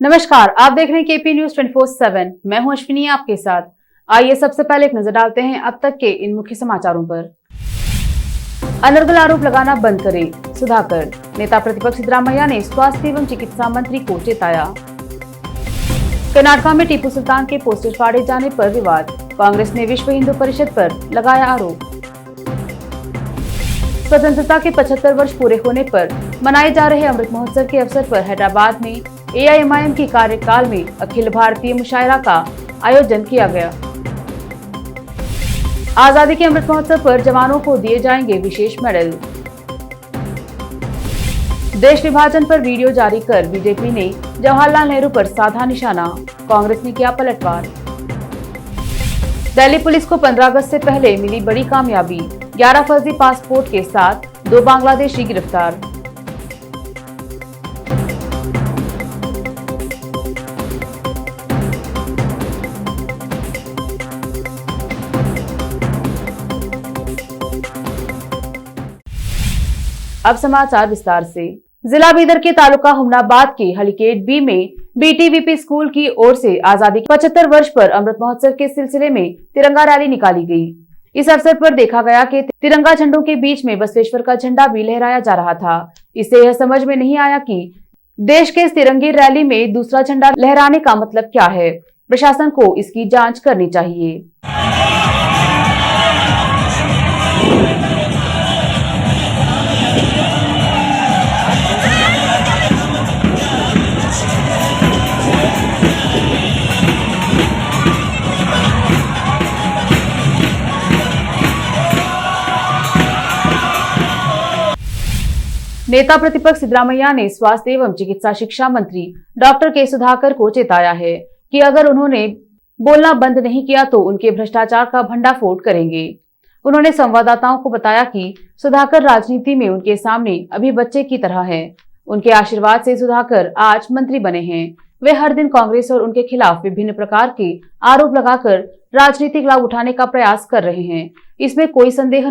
नमस्कार, आप देख रहे हैं केपी न्यूज 24/7। मैं हूं अश्विनी आपके साथ। आइए सबसे पहले एक नजर डालते हैं अब तक के इन मुख्य समाचारों पर। अनर्गल आरोप लगाना बंद करें, सुधाकर। नेता प्रतिपक्ष सिद्धरामैया ने स्वास्थ्य एवं चिकित्सा मंत्री को चेताया। कर्नाटक में टीपू सुल्तान के पोस्टर फाड़े जाने पर विवाद, कांग्रेस ने विश्व हिंदू परिषद पर लगाया आरोप। स्वतंत्रता के 75 वर्ष पूरे होने पर मनाए जा रहे अमृत महोत्सव के अवसर पर हैदराबाद में एआईएमआईएम की कार्यकाल में अखिल भारतीय मुशायरा का आयोजन किया गया। आजादी के अमृत महोत्सव पर जवानों को दिए जाएंगे विशेष मेडल। देश विभाजन पर वीडियो जारी कर बीजेपी ने जवाहरलाल नेहरू पर साधा निशाना, कांग्रेस ने किया पलटवार। दिल्ली पुलिस को 15 अगस्त से पहले मिली बड़ी कामयाबी, 11 फर्जी पासपोर्ट के साथ 2 बांग्लादेशी गिरफ्तार। अब समाचार विस्तार से। जिला बीदर के तालुका हुमनाबाद के हलीकेट बी में बीटीवीपी स्कूल की ओर से आजादी के 75 वर्ष पर अमृत महोत्सव के सिलसिले में तिरंगा रैली निकाली गई। इस अवसर पर देखा गया कि तिरंगा झंडों के बीच में बसवेश्वर का झंडा भी लहराया जा रहा था। इससे यह समझ में नहीं आया कि देश के इस तिरंगी रैली में दूसरा झंडा लहराने का मतलब क्या है। प्रशासन को इसकी जाँच करनी चाहिए। नेता प्रतिपक्ष सिद्धरामैया ने स्वास्थ्य एवं चिकित्सा शिक्षा मंत्री डॉक्टर के सुधाकर को चेताया है कि अगर उन्होंने बोलना बंद नहीं किया तो उनके भ्रष्टाचार का भंडाफोड़ करेंगे। उन्होंने संवाददाताओं को बताया कि सुधाकर राजनीति में उनके सामने अभी बच्चे की तरह हैं। उनके आशीर्वाद से सुधाकर आज मंत्री बने हैं। वे हर दिन कांग्रेस और उनके खिलाफ विभिन्न प्रकार के आरोप लगाकर राजनीतिक लाभ उठाने का प्रयास कर रहे हैं। इसमें कोई संदेह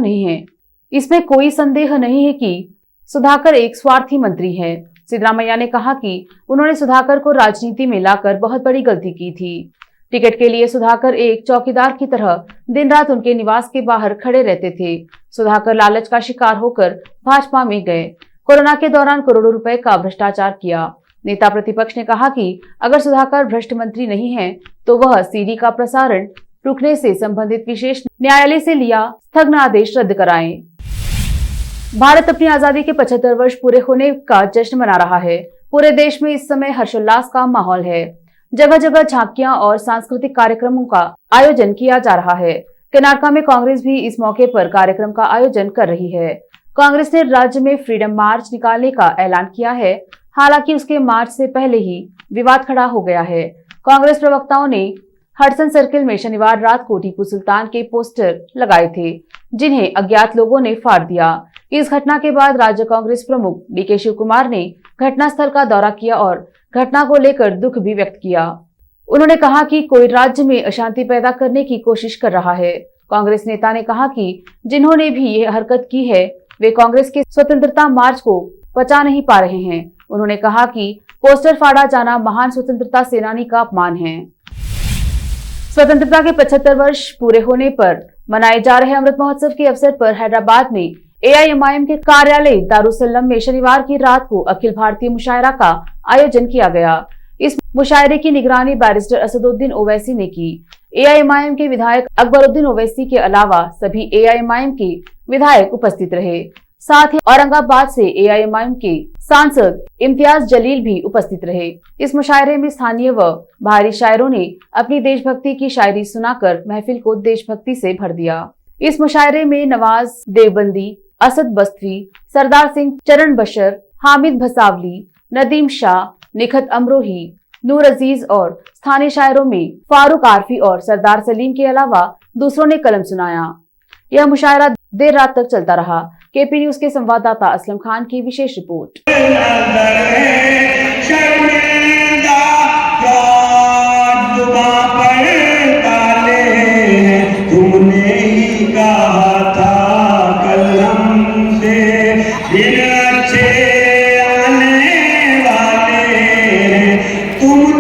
नहीं है कि सुधाकर एक स्वार्थी मंत्री है। सिद्धरामैया ने कहा कि उन्होंने सुधाकर को राजनीति में लाकर बहुत बड़ी गलती की थी। टिकट के लिए सुधाकर एक चौकीदार की तरह दिन रात उनके निवास के बाहर खड़े रहते थे। सुधाकर लालच का शिकार होकर भाजपा में गए। कोरोना के दौरान करोड़ों रुपए का भ्रष्टाचार किया। नेता प्रतिपक्ष ने कहा कि अगर सुधाकर भ्रष्ट मंत्री नहीं है तो वह सीडी का प्रसारण रुकने से संबंधित विशेष न्यायालय से लिया स्थगन आदेश रद्द कराएं। भारत अपनी आजादी के 75 वर्ष पूरे होने का जश्न मना रहा है। पूरे देश में इस समय हर्षोल्लास का माहौल है। जगह जगह झांकियां और सांस्कृतिक कार्यक्रमों का आयोजन किया जा रहा है। कर्नाटक में कांग्रेस भी इस मौके पर कार्यक्रम का आयोजन कर रही है। कांग्रेस ने राज्य में फ्रीडम मार्च निकालने का ऐलान किया है। हालांकि उसके मार्च से पहले ही विवाद खड़ा हो गया है। कांग्रेस प्रवक्ताओं ने हडसन सर्किल में शनिवार रात को टीपू सुल्तान के पोस्टर लगाए थे, जिन्हें अज्ञात लोगों ने फाड़ दिया। इस घटना के बाद राज्य कांग्रेस प्रमुख डीके शिव कुमार ने घटनास्थल का दौरा किया और घटना को लेकर दुख भी व्यक्त किया। उन्होंने कहा कि कोई राज्य में अशांति पैदा करने की कोशिश कर रहा है। कांग्रेस नेता ने कहा कि जिन्होंने भी ये हरकत की है वे कांग्रेस के स्वतंत्रता मार्च को पचा नहीं पा रहे हैं। उन्होंने कहा कि पोस्टर फाड़ा जाना महान स्वतंत्रता सेनानी का अपमान है। स्वतंत्रता के 75 वर्ष पूरे होने पर मनाए जा रहे अमृत महोत्सव के अवसर पर हैदराबाद में एआईएमआईएम के कार्यालय दारुसल्लम में शनिवार की रात को अखिल भारतीय मुशायरा का आयोजन किया गया। इस मुशायरे की निगरानी बैरिस्टर असदुद्दीन ओवैसी ने की। एआईएमआईएम के विधायक अकबरुद्दीन ओवैसी के अलावा सभी एआईएमआईएम के विधायक उपस्थित रहे। साथ ही औरंगाबाद से एआईएमआईएम के सांसद इम्तियाज जलील भी उपस्थित रहे। इस मुशायरे में स्थानीय व बाहरी शायरों ने अपनी देशभक्ति की शायरी सुनाकर महफिल को देशभक्ति से भर दिया। इस मुशायरे में नवाज देवबंदी, असद बस्ती, सरदार सिंह चरण बशर, हामिद भसावली, नदीम शाह, निखत अमरोही, नूर अजीज और स्थानीय शायरों में फारूक आरफी और सरदार सलीम के अलावा दूसरों ने कलम सुनाया। यह मुशायरा देर रात तक चलता रहा। केपी न्यूज के संवाददाता असलम खान की विशेष रिपोर्ट। तुम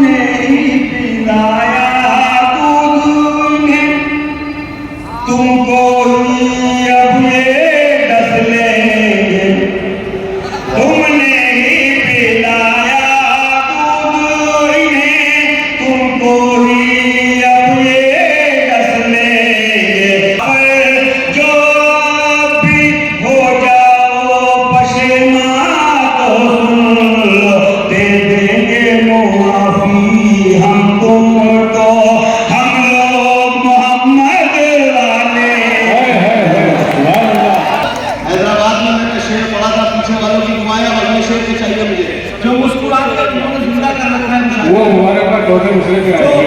वो हमारे पास टोटल दूसरे के आएंगे।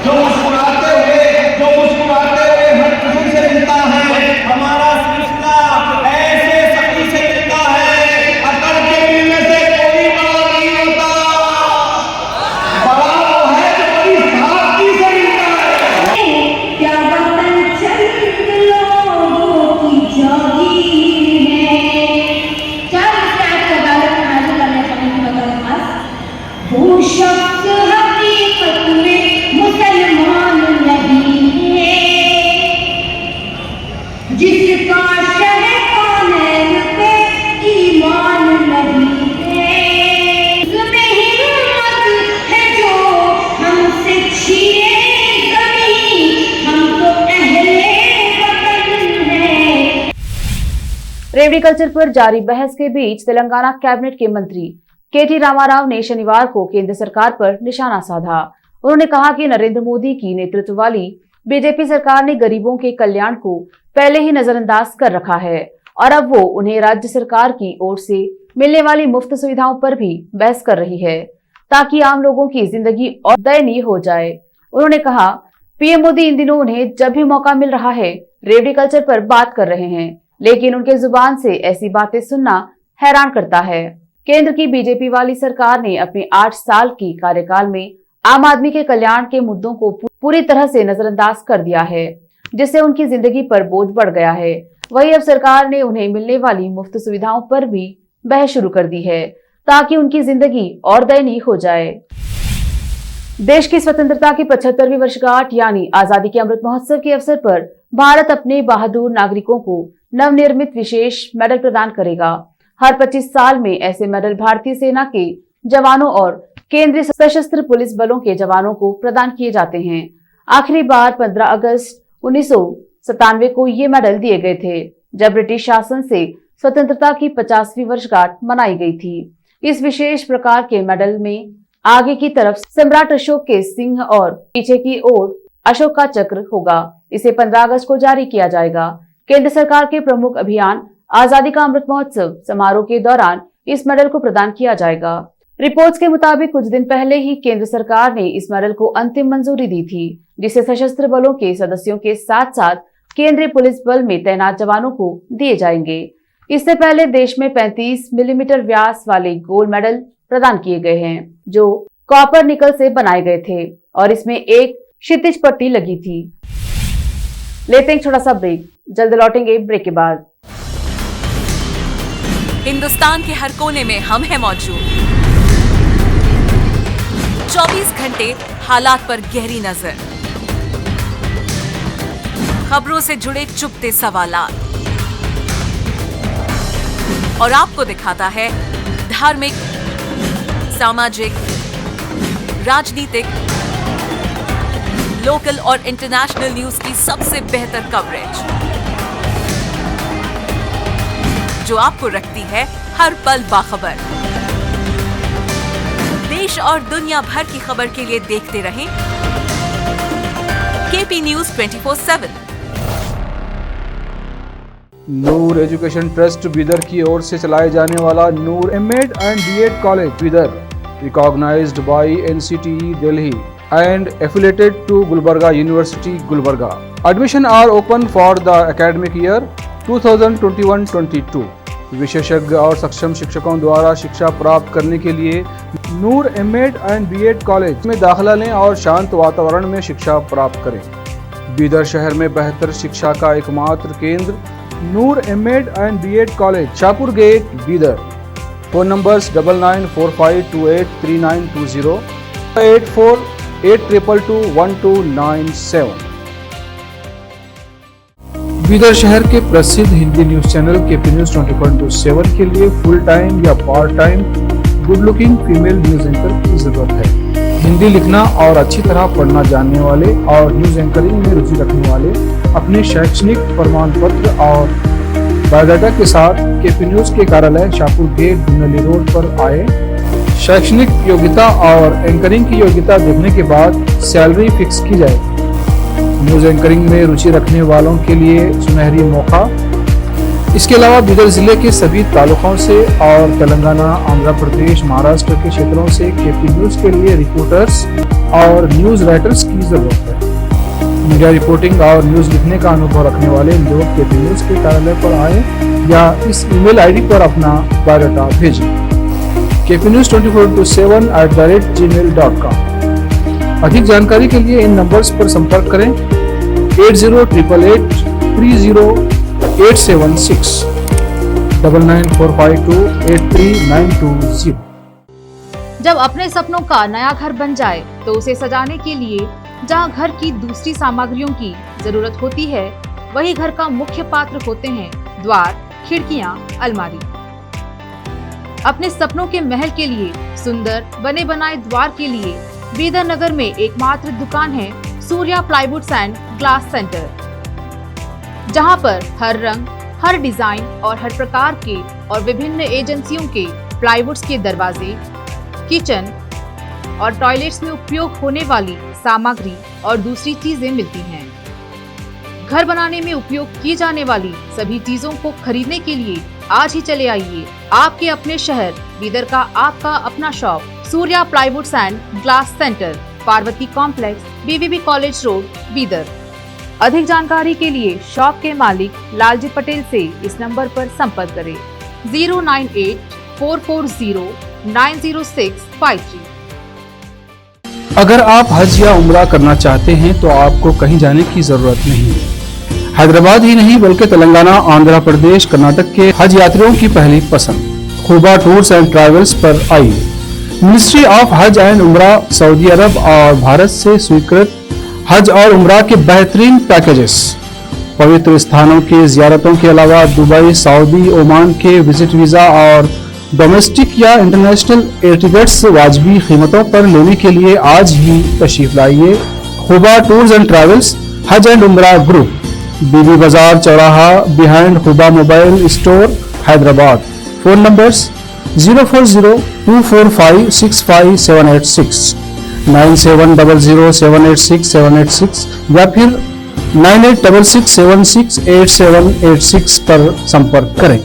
जो मुस्कुराते हुए हर खुशी से मिलता है, हमारा सिलसिला ऐसे सभी से मिलता है। अकड़ के मिलने से कोई बड़ा नहीं होता, बड़ा वो है जो बड़ी सादगी से मिलता है। क्या वतन चंद लोगों की जागीर है। चार स्टैट को अदालत में हाजिर करने समिति में दरखास्त। वो शख्स हकीकत में मुसलमान नहीं है, जिसका शह कौनैन पे ईमान नहीं है। ज़ुल्म हिम्मत है जो हमसे छीने ज़मीन, हम तो अहले वतन हैं। रेवड़ी कल्चर पर जारी बहस के बीच तेलंगाना कैबिनेट के मंत्री केटी रामाराव ने शनिवार को केंद्र सरकार पर निशाना साधा। उन्होंने कहा कि नरेंद्र मोदी की नेतृत्व वाली बीजेपी सरकार ने गरीबों के कल्याण को पहले ही नजरअंदाज कर रखा है और अब वो उन्हें राज्य सरकार की ओर से मिलने वाली मुफ्त सुविधाओं पर भी बहस कर रही है ताकि आम लोगों की जिंदगी और दयनीय हो जाए। उन्होंने कहा पीएम मोदी इन दिनों उन्हें जब भी मौका मिल रहा है रेवड़ी कल्चर पर बात कर रहे हैं, लेकिन उनके जुबान से ऐसी बातें सुनना हैरान करता है। केंद्र की बीजेपी वाली सरकार ने अपने 8 साल की कार्यकाल में आम आदमी के कल्याण के मुद्दों को पूरी तरह से नजरअंदाज कर दिया है, जिससे उनकी जिंदगी पर बोझ बढ़ गया है। वहीं अब सरकार ने उन्हें मिलने वाली मुफ्त सुविधाओं पर भी बहस शुरू कर दी है ताकि उनकी जिंदगी और दयनीय हो जाए। देश की स्वतंत्रता की 75वीं वर्षगांठ यानी आजादी के अमृत महोत्सव के अवसर पर भारत अपने बहादुर नागरिकों को नवनिर्मित विशेष मेडल प्रदान करेगा। हर 25 साल में ऐसे मेडल भारतीय सेना के जवानों और केंद्रीय सशस्त्र पुलिस बलों के जवानों को प्रदान किए जाते हैं। आखिरी बार 15 अगस्त 1997 को ये मेडल दिए गए थे, जब ब्रिटिश शासन से स्वतंत्रता की 50वीं वर्षगांठ मनाई गई थी। इस विशेष प्रकार के मेडल में आगे की तरफ सम्राट अशोक के सिंह और पीछे की ओर अशोक का चक्र होगा। इसे 15 अगस्त को जारी किया जाएगा। केंद्र सरकार के प्रमुख अभियान आजादी का अमृत महोत्सव समारोह के दौरान इस मेडल को प्रदान किया जाएगा। रिपोर्ट्स के मुताबिक कुछ दिन पहले ही केंद्र सरकार ने इस मेडल को अंतिम मंजूरी दी थी, जिसे सशस्त्र बलों के सदस्यों के साथ साथ केंद्रीय पुलिस बल में तैनात जवानों को दिए जाएंगे। इससे पहले देश में 35 मिलीमीटर व्यास वाले गोल्ड मेडल प्रदान किए गए हैं, जो कॉपर निकल से बनाए गए थे और इसमें एक क्षितिज पट्टी लगी थी। लेते हैं छोटा सा ब्रेक, जल्द लौटेंगे ब्रेक के बाद। हिंदुस्तान के हर कोने में हम हैं मौजूद। 24 घंटे हालात पर गहरी नजर, खबरों से जुड़े चुपते सवालात और आपको दिखाता है धार्मिक, सामाजिक, राजनीतिक, लोकल और इंटरनेशनल न्यूज की सबसे बेहतर कवरेज, जो आपको रखती है हर पल बाखबर। देश और दुनिया भर की खबर के लिए देखते रहें KP news 24/7। Noor education trust Bidar की ओर से चलाए जाने वाला Noor MEd and BEd college Bidar, recognized by NCTE Delhi and affiliated to Gulbarga University, Gulbarga. Admission are open for the academic year 2021-22. विशेषज्ञ और सक्षम शिक्षकों द्वारा शिक्षा प्राप्त करने के लिए नूर एमएड एंड बीएड कॉलेज में दाखिला लें और शांत वातावरण में शिक्षा प्राप्त करें। बीदर शहर में बेहतर शिक्षा का एकमात्र केंद्र Noor MEd and BEd college, Shahpur gate, Bidar. Phone numbers 9945283920, 8482221297। Bidar शहर के प्रसिद्ध Hindi news channel KP news 24/7 के लिए फुल टाइम या part time good looking female news anchor की जरूरत है। हिंदी लिखना और अच्छी तरह पढ़ना जानने वाले और न्यूज एंकरिंग में रुचि रखने वाले अपने शैक्षणिक प्रमाण पत्र और बायोडाटा के साथ केपी न्यूज के कार्यालय शाहपुर गेट, धुंधली रोड पर आए। शैक्षणिक योग्यता और एंकरिंग की योग्यता देखने के बाद सैलरी फिक्स की जाए। न्यूज एंकरिंग में रुचि रखने वालों के लिए सुनहरी मौका। इसके अलावा बीदर जिले के सभी तालुकों से और तेलंगाना, आंध्र प्रदेश, महाराष्ट्र के क्षेत्रों से केपी न्यूज के लिए रिपोर्टर्स और न्यूज राइटर्स की जरूरत है। मीडिया रिपोर्टिंग और न्यूज लिखने का अनुभव रखने वाले लोग केपी न्यूज के कार्यालय पर आए या इस ईमेल आईडी पर अपना बायोडाटा भेजें kpnews24/7@gmail.com। अधिक जानकारी के लिए इन नंबर्स पर संपर्क करें 8088300876 9945283920। जब अपने सपनों का नया घर बन जाए तो उसे सजाने के लिए जहां घर की दूसरी सामग्रियों की जरूरत होती है, वही घर का मुख्य पात्र होते हैं द्वार, खिड़कियां, अलमारी। अपने सपनों के महल के लिए सुंदर बने बनाए द्वार के लिए बीदर नगर में एकमात्र दुकान है Surya plywoods and glass centre, जहां पर हर रंग, हर डिजाइन और हर प्रकार के और विभिन्न एजेंसियों के प्लाईवुड्स के दरवाजे, किचन और टॉयलेट्स में उपयोग होने वाली सामग्री और दूसरी चीजें मिलती हैं। घर बनाने में उपयोग की जाने वाली सभी चीजों को खरीदने के लिए आज ही चले आइए आपके अपने शहर बीदर का आपका अपना shop Surya plywoods and glass centre, Parvati complex, BVB college road, Bidar. अधिक जानकारी के लिए शॉप के मालिक लालजी पटेल से इस नंबर पर संपर्क करें 09844090653। अगर आप हज या उम्रा करना चाहते हैं तो आपको कहीं जाने की जरूरत नहीं है। हैदराबाद ही नहीं बल्कि तेलंगाना, आंध्र प्रदेश, कर्नाटक के हज यात्रियों की पहली पसंद खुबा टूर्स एंड ट्रैवल्स पर आइए। मिनिस्ट्री ऑफ हज एंड उम्रा, सऊदी अरब और भारत से स्वीकृत हज और उम्रा के बेहतरीन पैकेजेस, पवित्र स्थानों की जियारतों के अलावा दुबई, सऊदी, ओमान के विजिट वीजा और डोमेस्टिक या इंटरनेशनल एयर टिकट्स वाजबी कीमतों पर लेने के लिए आज ही तशरीफ लाइए। खुबा टूर्स एंड ट्रैवल्स, हज एंड उम्रा ग्रुप, बीबी बाजार चौराहा, behind Khuba mobile store, Hyderabad. Phone numbers 04024565786, 9700786786 या फिर 9866768786 पर संपर्क करें।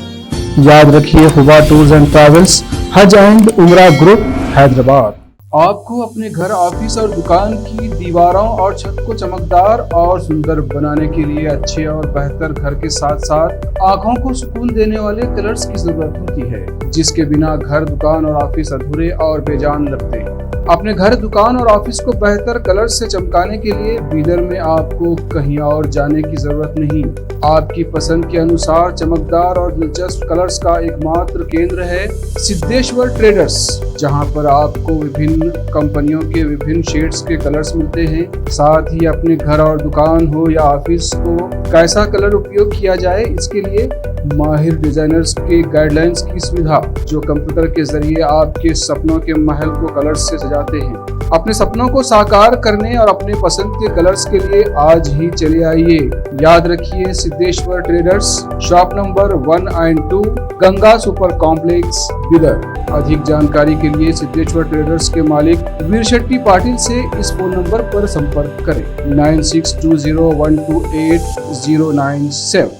याद रखिए, खुबा टूर्स एंड ट्रैवल्स, हज एंड उम्रा ग्रुप, हैदराबाद। आपको अपने घर, ऑफिस और दुकान की दीवारों और छत को चमकदार और सुंदर बनाने के लिए अच्छे और बेहतर घर के साथ साथ आंखों को सुकून देने वाले कलर्स की जरूरत होती है, जिसके बिना घर, दुकान और ऑफिस अधूरे और बेजान लगते हैं। अपने घर, दुकान और ऑफिस को बेहतर कलर से चमकाने के लिए बीदर में आपको कहीं और जाने की जरूरत नहीं। आपकी पसंद के अनुसार चमकदार और दिलचस्प कलर्स का एकमात्र केंद्र है सिद्धेश्वर ट्रेडर्स, जहां पर आपको विभिन्न कंपनियों के विभिन्न शेड्स के कलर्स मिलते हैं। साथ ही अपने घर और दुकान हो या ऑफिस को कैसा कलर उपयोग किया जाए, इसके लिए माहिर डिजाइनर्स के गाइडलाइंस की सुविधा, जो कंप्यूटर के जरिए आपके सपनों के महल को कलर्स से सजाते हैं। अपने सपनों को साकार करने और अपने पसंद के कलर्स के लिए आज ही चले आइए। याद रखिए, Siddheshwar traders, shop number 1 and 2, Ganga super complex, Bidar. अधिक जानकारी के लिए सिद्धेश्वर ट्रेडर्स के मालिक वीर शेट्टी पाटिल से इस फोन नंबर पर संपर्क करें 9620128097।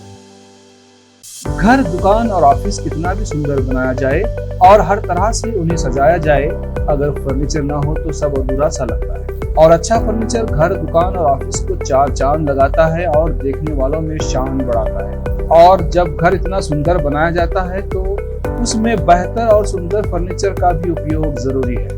घर, दुकान और ऑफिस कितना भी सुंदर बनाया जाए और हर तरह से उन्हें सजाया जाए, अगर फर्नीचर ना हो तो सब अधूरा सा लगता है। और अच्छा फर्नीचर घर, दुकान और ऑफिस को चार चांद लगाता है और देखने वालों में शान बढ़ाता है। और जब घर इतना सुंदर बनाया जाता है तो उसमें बेहतर और सुंदर फर्नीचर का भी उपयोग जरूरी है।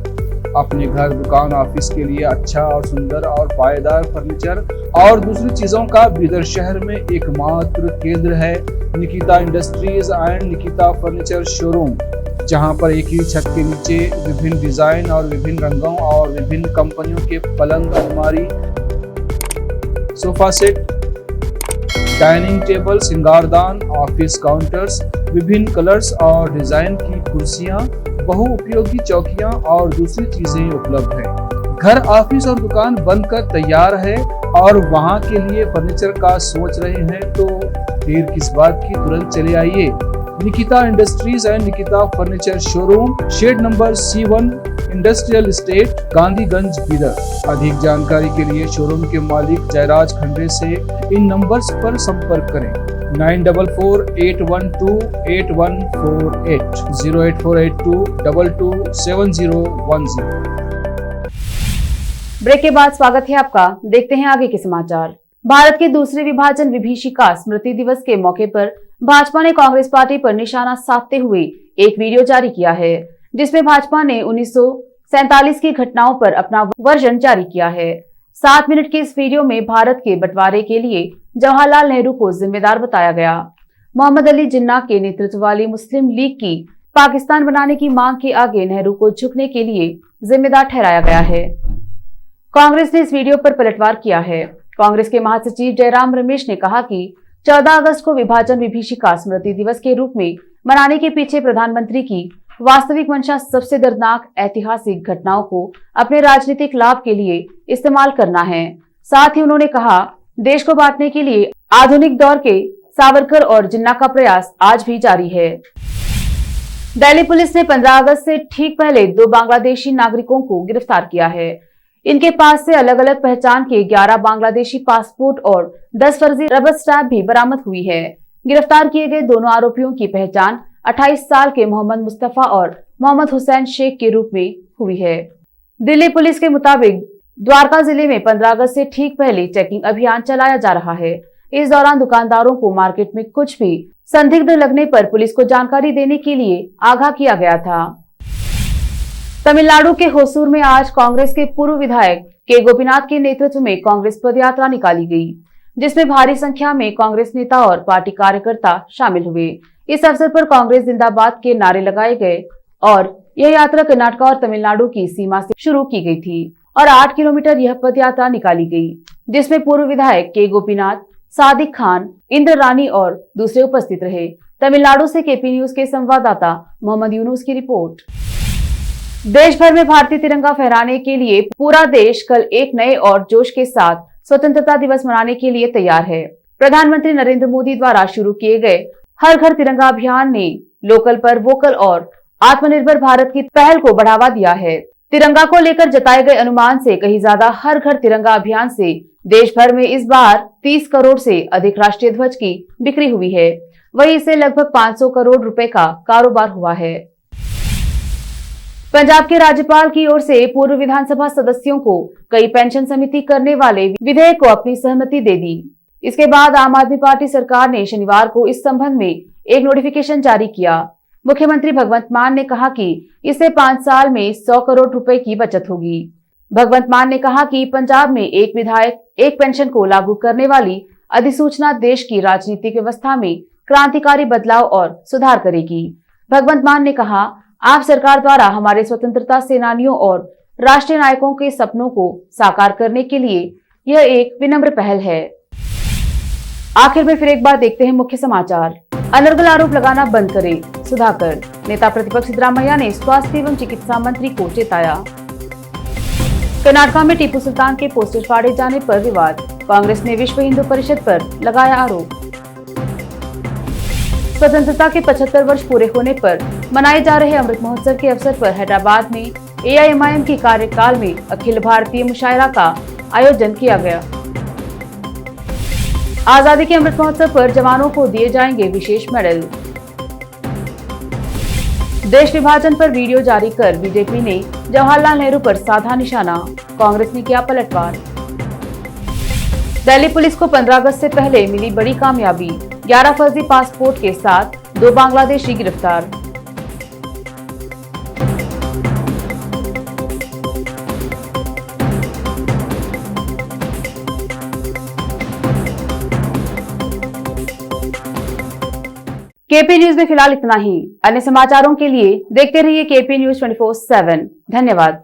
अपने घर, दुकान, ऑफिस के लिए अच्छा और सुंदर और पायदार फर्नीचर और दूसरी चीजों का बीदर शहर में एकमात्र केंद्र है Nikita industries and Nikita furniture showroom, जहां पर एक ही छत के नीचे विभिन्न डिजाइन और विभिन्न रंगों और विभिन्न कंपनियों के पलंग, अलमारी, सोफा सेट, डाइनिंग टेबल, सिंगारदान, ऑफिस काउंटर्स, विभिन्न कलर्स और डिजाइन की कुर्सियां, बहुउपयोगी चौकियां और दूसरी चीजें उपलब्ध हैं। घर, ऑफिस और दुकान बनकर तैयार है और वहां के लिए फर्नीचर का सोच रहे हैं तो देर किस बात की, तुरंत चले आइए। Nikita industries and Nikita furniture showroom, shed number C1, industrial estate, Gandhiganj, Bidar. अधिक जानकारी के लिए शोरूम के मालिक जयराज खंडे से इन नंबर्स पर संपर्क करें 9448128148 08482227010। ब्रेक के बाद स्वागत है आपका। देखते हैं आगे के समाचार। भारत के दूसरे विभाजन विभीषिका स्मृति दिवस के मौके पर भाजपा ने कांग्रेस पार्टी पर निशाना साधते हुए एक वीडियो जारी किया है, जिसमें भाजपा ने 1947 की घटनाओं पर अपना वर्जन जारी किया है। 7 मिनट के इस वीडियो में भारत के बंटवारे के लिए जवाहरलाल नेहरू को जिम्मेदार बताया गया। मोहम्मद अली जिन्ना के नेतृत्व वाली मुस्लिम लीग की पाकिस्तान बनाने की मांग के आगे नेहरू को झुकने के लिए जिम्मेदार ठहराया गया है। कांग्रेस ने इस वीडियो पर पलटवार किया है। कांग्रेस के महासचिव जयराम रमेश ने कहा कि 14 अगस्त को विभाजन विभीषिका स्मृति दिवस के रूप में मनाने के पीछे प्रधानमंत्री की वास्तविक मंशा सबसे दर्दनाक ऐतिहासिक घटनाओं को अपने राजनीतिक लाभ के लिए इस्तेमाल करना है। साथ ही उन्होंने कहा, देश को बांटने के लिए आधुनिक दौर के सावरकर और जिन्ना का प्रयास आज भी जारी है। दिल्ली पुलिस ने 15 अगस्त से ठीक पहले 2 बांग्लादेशी नागरिकों को गिरफ्तार किया है। इनके पास से अलग अलग पहचान के 11 बांग्लादेशी पासपोर्ट और 10 फर्जी रबर स्टैम्प भी बरामद हुई है। गिरफ्तार किए गए दोनों आरोपियों की पहचान 28 साल के मोहम्मद मुस्तफा और मोहम्मद हुसैन शेख के रूप में हुई है। दिल्ली पुलिस के मुताबिक द्वारका जिले में 15 अगस्त से ठीक पहले चेकिंग अभियान चलाया जा रहा है। इस दौरान दुकानदारों को मार्केट में कुछ भी संदिग्ध लगने पर पुलिस को जानकारी देने के लिए आगाह किया गया था। तमिलनाडु के होसूर में आज कांग्रेस के पूर्व विधायक के गोपीनाथ के नेतृत्व में कांग्रेस पदयात्रा निकाली गई, जिसमें भारी संख्या में कांग्रेस नेता और पार्टी कार्यकर्ता शामिल हुए। इस अवसर पर कांग्रेस जिंदाबाद के नारे लगाए गए और यह यात्रा कर्नाटक और तमिलनाडु की सीमा से शुरू की गई थी और 8 किलोमीटर यह पदयात्रा निकाली गई, जिसमें पूर्व विधायक के गोपीनाथ, सादिक खान, इंद्र रानी और दूसरे उपस्थित रहे। तमिलनाडु से केपी न्यूज के संवाददाता मोहम्मद यूनुस की रिपोर्ट। देश भर में भारतीय तिरंगा फहराने के लिए पूरा देश कल एक नए और जोश के साथ स्वतंत्रता दिवस मनाने के लिए तैयार है। प्रधानमंत्री नरेंद्र मोदी द्वारा शुरू किए गए हर घर तिरंगा अभियान ने लोकल पर वोकल और आत्मनिर्भर भारत की पहल को बढ़ावा दिया है। तिरंगा को लेकर जताए गए अनुमान से कहीं ज्यादा हर घर तिरंगा अभियान से देश भर में इस बार 30 करोड़ से अधिक राष्ट्रीय ध्वज की बिक्री हुई है। वहीं इससे लगभग 500 करोड़ रुपए का कारोबार हुआ है। पंजाब के राज्यपाल की ओर से पूर्व विधानसभा सदस्यों को कई पेंशन समिति करने वाले विधेयक को अपनी सहमति दे दी। इसके बाद आम आदमी पार्टी सरकार ने शनिवार को इस संबंध में एक नोटिफिकेशन जारी किया। मुख्यमंत्री भगवंत मान ने कहा कि इससे 5 साल में 100 करोड़ रुपए की बचत होगी। भगवंत मान ने कहा कि पंजाब में एक विधायक एक पेंशन को लागू करने वाली अधिसूचना देश की राजनीतिक व्यवस्था में क्रांतिकारी बदलाव और सुधार करेगी। भगवंत मान ने कहा, आप सरकार द्वारा हमारे स्वतंत्रता सेनानियों और राष्ट्रीय नायकों के सपनों को साकार करने के लिए यह एक विनम्र पहल है। आखिर में फिर एक बार देखते हैं मुख्य समाचार। अनर्गल आरोप लगाना बंद करें, सुधाकर। नेता प्रतिपक्ष सिद्धरामैया ने स्वास्थ्य एवं चिकित्सा मंत्री को चेताया। कर्नाटक में टीपू सुल्तान के पोस्टर फाड़े जाने पर विवाद, कांग्रेस ने विश्व हिंदू परिषद पर लगाया आरोप। स्वतंत्रता के 75 वर्ष पूरे होने पर मनाए जा रहे अमृत महोत्सव के अवसर पर हैदराबाद में AIMIM की कार्यकाल में अखिल भारतीय मुशायरा का आयोजन किया गया। आजादी के अमृत महोत्सव पर जवानों को दिए जाएंगे विशेष मेडल। देश विभाजन पर वीडियो जारी कर बीजेपी ने जवाहरलाल नेहरू पर साधा निशाना, कांग्रेस ने किया पलटवार। दिल्ली पुलिस को 15 अगस्त से पहले मिली बड़ी कामयाबी, 11 फर्जी पासपोर्ट के साथ 2 बांग्लादेशी गिरफ्तार। केपी न्यूज में फिलहाल इतना ही। अन्य समाचारों के लिए देखते रहिए केपी न्यूज 24/7। धन्यवाद।